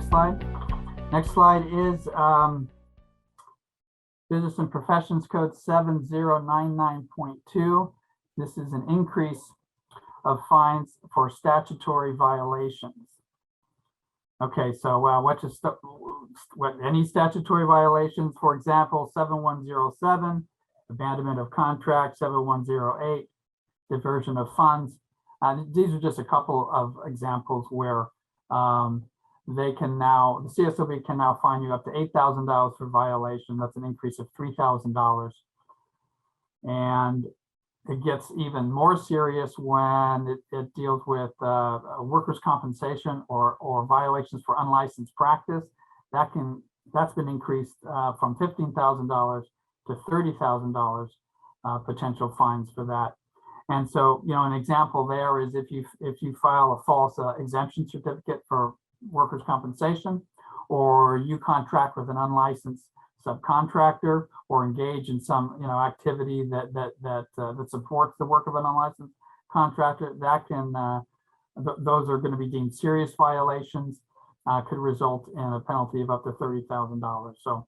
next slide. Next slide is Business and Professions Code 7099.2. This is an increase of fines for statutory violations. Okay, so any statutory violations, for example, 7107, abandonment of contract, 7108, diversion of funds. These are just a couple of examples where the CSOB can now fine you up to $8,000 for violation. That's an increase of $3,000. And it gets even more serious when it deals with workers' compensation or violations for unlicensed practice. That's been increased from $15,000 to $30,000 potential fines for that. And so, an example there is if you file a false exemption certificate for workers' compensation, or you contract with an unlicensed subcontractor, or engage in some activity that supports the work of an unlicensed contractor, that can those are going to be deemed serious violations, could result in a penalty of up to $30,000. So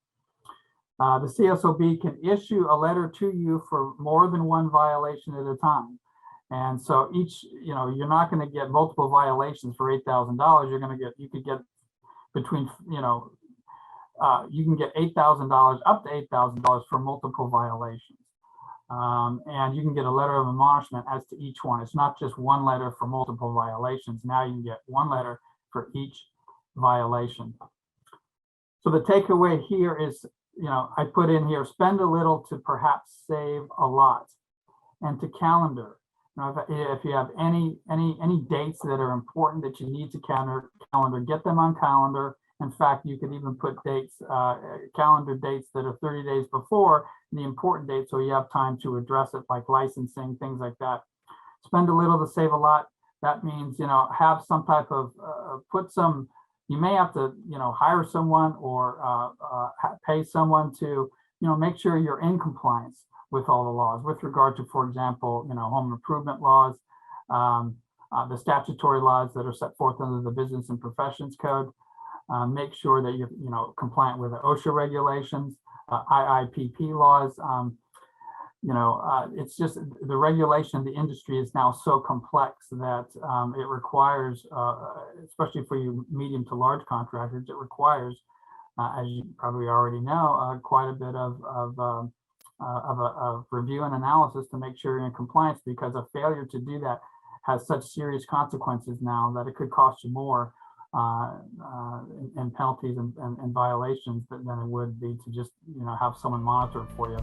the CSOB can issue a letter to you for more than one violation at a time. And so you're not going to get multiple violations for $8,000. You could get between, you can get $8,000 up to $8,000 for multiple violations. And you can get a letter of admonishment as to each one. It's not just one letter for multiple violations. Now you can get one letter for each violation. So the takeaway here is, I put in here, spend a little to perhaps save a lot, and to calendar. If you have any dates that are important that you need to calendar, get them on calendar. In fact, you could even put dates, calendar dates that are 30 days before the important date, so you have time to address it, like licensing, things like that. Spend a little to save a lot. That means, have some type of, you may have to, hire someone or pay someone to, make sure you're in compliance with all the laws with regard to, for example, home improvement laws, the statutory laws that are set forth under the Business and Professions Code. Make sure that you're, compliant with the OSHA regulations, IIPP laws. It's just the regulation of the industry is now so complex that it requires, especially for you medium to large contractors, it requires, as you probably already know, quite a bit of review and analysis to make sure you're in compliance, because a failure to do that has such serious consequences now that it could cost you more in penalties and violations than it would be to just have someone monitor for you.